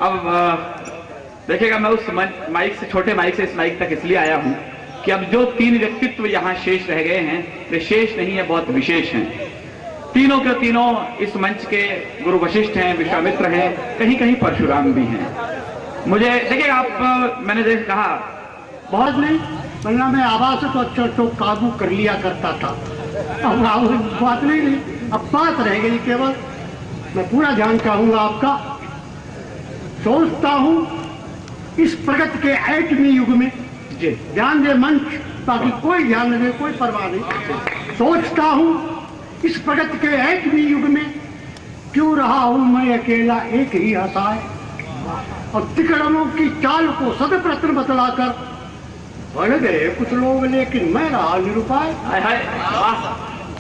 अब देखिएगा, मैं उस माइक से, छोटे माइक से इस माइक तक इसलिए आया हूं कि अब जो 3 व्यक्तित्व यहां शेष रह गए हैं, वे शेष नहीं है, बहुत विशेष हैं। तीनों के तीनों इस मंच के गुरु वशिष्ठ हैं, विश्वामित्र हैं, कहीं कहीं परशुराम भी हैं। मुझे देखिए, आप मैंने जैसे कहा बहुत नहीं, वरना मैं आवाज से तो अच्छा तो काबू कर लिया करता था। अब बात नहीं, अब बात रह गई केवल। मैं पूरा ध्यान चाहूंगा आपका। सोचता हूं इस प्रगति के एटमी युग में, जी ध्यान दे मंच, ताकि कोई ध्यान न दे, कोई परवाह नहीं। सोचता हूं इस प्रगति के एटमी युग में क्यों रहा हूं मैं अकेला एक ही हसाए, और तिकड़मों की चाल को सदप्रश्न बतलाकर बढ़ गए कुछ लोग, लेकिन मैं रहा निरुपाय।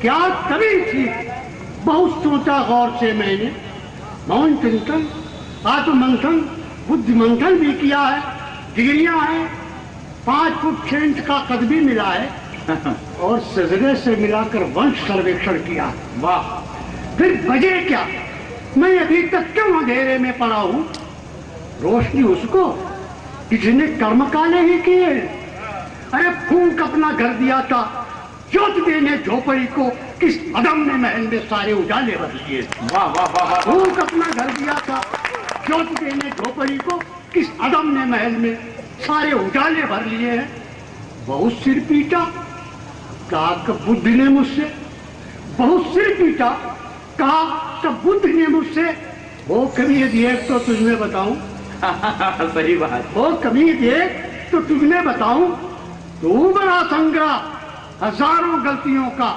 क्या कभी थी, बहुत सोचा गौर से मैंने, मौन चिंतन, आत्ममंथन, बुद्धि मंथन भी किया है। डिग्रियां हैं, 5 फुट 6 इंच का कद भी मिला है, और सजरे से मिलाकर वंश सर्वेक्षण किया। वाह! फिर बजे क्या, मैं अभी तक क्यों अंधेरे में पड़ा हूं? रोशनी उसको जिसने कर्म काले ही किए। अरे फूंक अपना घर दिया था, ज्योत देने झोपड़ी को, किस अदम ने महल में सारे उजाले भर लिए। वाह वाह वाह! फूंक अपना घर दिया था, ज्योत देने झोपड़ी को, किस अदम ने महल में सारे उजाले भर लिए हैं। बहुत सिर पीटा, कहा कि बुद्ध ने मुझसे, बहुत सिर पीटा, कहा कि बुद्ध ने मुझसे, वो कभी देख तो तुझमें बताऊं। सही बात। वो कभी देख तो तुझमें बताऊं, तू बड़ा संग्रह हजारों गलतियों का,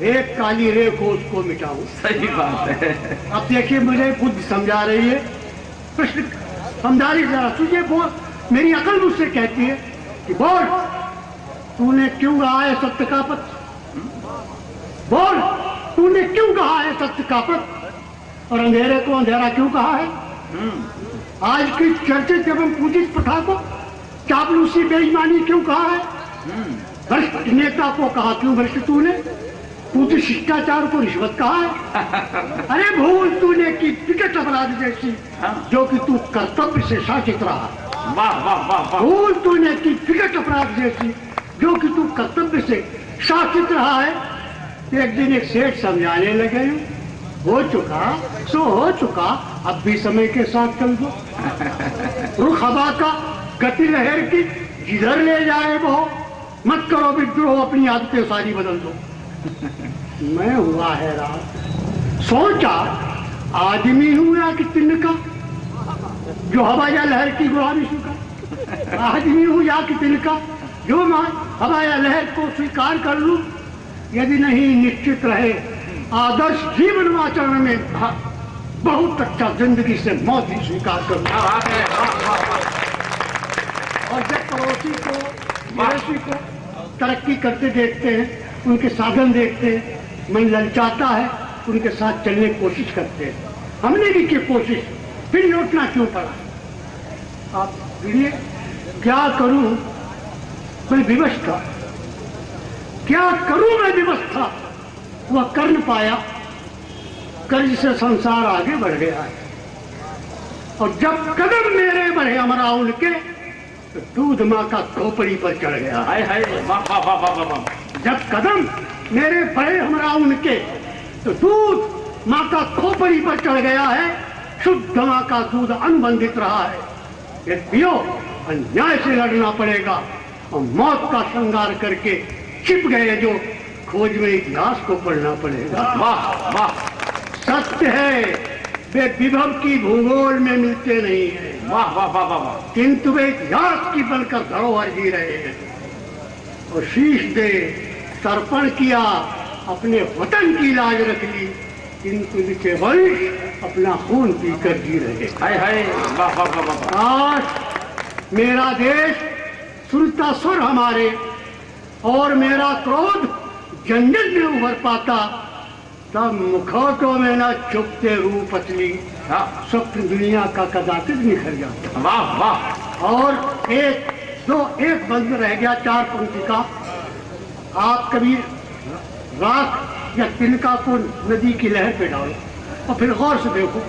एक काली रेख को उसको मिटाऊं। सही बात है। अब देखिए, मुझे बुद्ध समझा रही है, प्रश्न समझा रही जरा तुझे। बोल, मेरी अकल मुझसे कहती है कि बोल, तूने क्यों कहा है सत्य का पथ? बोल, तूने क्यों कहा है सत्य का पथ, और अंधेरे को अंधेरा क्यों कहा है? आज की चर्चित एवं पूजित प्रथा को चापलूसी बेईमानी क्यों कहा है? भ्रष्ट नेता को कहा क्यों भ्रष्ट तूने? तू शिष्टाचार को रिश्वत कहा है। अरे भूल तूने की विकट अपराध जैसी, जो कि तू कर्तव्य से शासित रहा। वाह वाह वाह! भूल तूने की विकट अपराध जैसी, जो कि तू कर्तव्य से शासित रहा है। एक दिन एक सेठ समझाने लगे, हो चुका सो हो चुका, अब भी समय के साथ चल दो। रुख हवा का गति लहर की जिधर ले जाए वो, मत करो विद्रोह, अपनी आदतें सारी बदल दो। मैं हुआ हैरान, सोचा आदमी हूं या कि तिनका, जो हवा या लहर की गुलामी स्वीकार। आदमी हूं या कि तिनका, जो मैं हवा या लहर को स्वीकार कर लूं। यदि नहीं निश्चित रहे आदर्श जीवन आचरण में, बहुत अच्छा जिंदगी से मौत ही स्वीकार करूं। और जब पड़ोसी को तरक्की करते देखते हैं, उनके साधन देखते हैं, मन ललचाता है, उनके साथ चलने की कोशिश करते हैं। हमने भी की कोशिश, फिर लौटना क्यों पड़ा? आप बोलिए, क्या करूं मैं विवश था, क्या करूं मैं विवश था, वह कर न पाया। कर्ज से संसार आगे बढ़ गया है, और जब कदम मेरे बढ़े हमारा उनके, तो दूध माँ का खोपड़ी पर चढ़ गया। हाय हाय! वाह वाह वाह वाह वाह! जब कदम मेरे बढ़े हमारा उनके, तो दूध माँ का खोपड़ी पर चढ़ गया है। शुद्ध माँ का दूध अनुबंधित रहा है। ये पियो, अन्याय से लड़ना पड़ेगा, और मौत का श्रृंगार करके छिप गए जो खोज में इतिहास को पढ़ना पड़ेगा। वाह वाह! सत्य है, वे विभव की भूगोल में मिलते नहीं हैं। वाह वाह वाह वाह! किंतु वे इतिहास की बनकर धरोहर जी रहे हैं। और शीश दे तर्पण किया, अपने वतन की लाज रख ली, किंतु इनके वंश अपना खून पीकर जी रहे। हाय हाय! वाह वाह वाह वाह! आज मेरा देश सुनता सुर हमारे, और मेरा क्रोध जंगल में उभर पाता, तब मुखौटों में न छुपते रूप असली, स्वप्न दुनिया का कदाचित निखर जाता। वाह वाह! और एक बंद रह गया 4 पंक्ति का। आप कभी राख या तिनका को नदी की लहर पे डालो, और फिर गौर से देखो,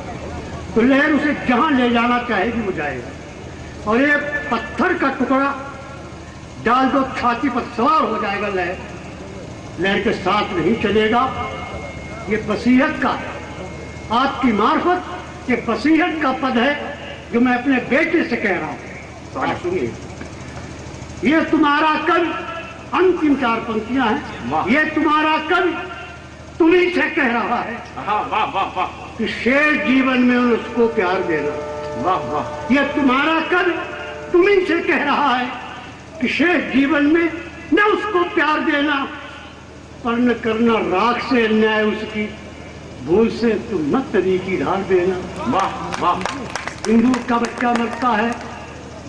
तो लहर उसे जहां ले जाना चाहेगी वो जाएगा। और ये पत्थर का टुकड़ा डाल दो छाती पर, सवार हो जाएगा लहर, लहर के साथ नहीं चलेगा। ये वसीयत का, आपकी मार्फत ये वसीयत का पद है जो मैं अपने बेटे से कह रहा हूं। आप सुनिए, ये तुम्हारा कवि, अंतिम 4 पंक्तियां हैं, ये तुम्हारा कवि तुम्ही से कह रहा है वाह वाह वाह, कि शेष जीवन में उसको प्यार देना। वाह वाह, ये तुम्हारा कवि तुम्ही से कह रहा है कि शेष जीवन में न उसको प्यार देना, पर न करना राख से अन्याय उसकी, भूल से तुम मत तरीकी ढाल देना। वाह वाह, हिंदू का बच्चा मरता है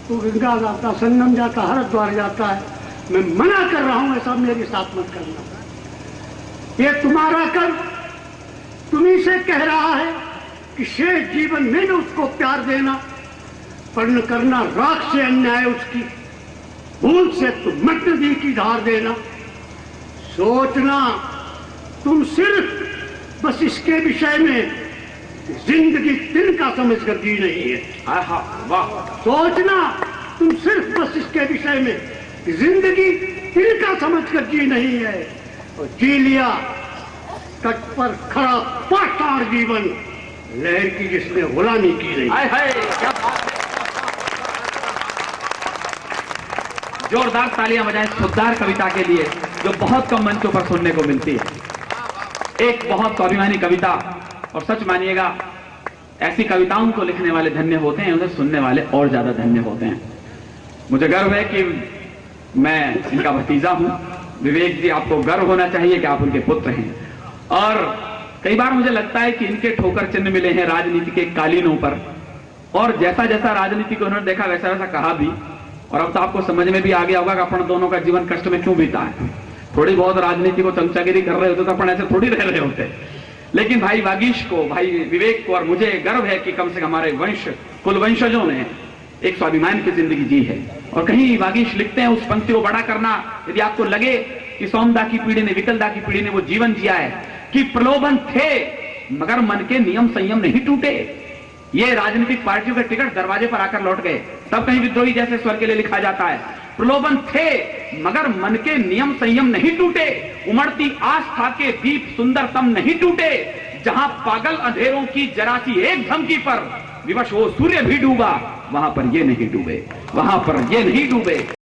तो गंगा जाता, संगम जाता, हरिद्वार जाता है। मैं मना कर रहा हूं ऐसा मेरे साथ मत करना। ये तुम्हारा कर तुम्ही से कह रहा है कि शेष जीवन में न उसको प्यार देना, पर न करना राख से अन्याय उसकी, भूल से तुम मत नदी की धार देना। सोचना तुम सिर्फ बस इसके विषय में जिंदगी तिनका समझ कर जी नहीं है। वाह, सोचना तुम सिर्फ बस इसके विषय में जिंदगी तिनका समझ कर जी नहीं है, और जी लिया तट पर खड़ा पाषाण जीवन, लहर की जिसने गुलामी की नहीं। हाय हाय, क्या बात है। जोरदार तालियां बजाएं खुददार कविता के लिए, जो बहुत कम मंचों पर सुनने को मिलती है। एक बहुत स्वाभिमानी कविता, और सच मानिएगा ऐसी कविताओं को लिखने वाले धन्य होते हैं, उन्हें सुनने वाले और ज्यादा धन्य होते हैं। मुझे गर्व है कि मैं इनका भतीजा हूं। विवेक जी, आपको गर्व होना चाहिए कि आप उनके पुत्र हैं। और कई बार मुझे लगता है कि इनके ठोकर चिन्ह मिले हैं राजनीति के कालीनों पर, और जैसा जैसा राजनीति को उन्होंने देखा वैसा वैसा कहा भी। और अब तो आपको समझ में भी आ गया होगा कि अपन दोनों का जीवन कष्ट में क्यों बीता है। थोड़ी बहुत राजनीति को चमचागिरी कर रहे होते तो अपन ऐसे थोड़ी रह रहे होते। लेकिन भाई वागीश को, भाई विवेक को और मुझे गर्व है कि कम से कम हमारे वंश कुल वंशजों ने एक स्वाभिमान की जिंदगी जी है। और कहीं वागीश लिखते हैं, उस पंक्ति को बड़ा करना, यदि आपको लगे कि सोमदा की पीढ़ी ने, विकलदा की पीढ़ी ने वो जीवन जिया है कि प्रलोभन थे मगर मन के नियम संयम नहीं टूटे। ये राजनीतिक पार्टियों के टिकट दरवाजे पर आकर लौट गए, तब कहीं विद्रोही जैसे स्वर के लिए लिखा जाता है। प्रलोभन थे मगर मन के नियम संयम नहीं टूटे, उमड़ती आस्था के दीप सुंदरतम नहीं टूटे, जहां पागल अंधेरों की जरा सी एक धमकी पर विवश वो सूर्य भी डूबा, वहां पर ये नहीं डूबे, वहां पर ये नहीं डूबे।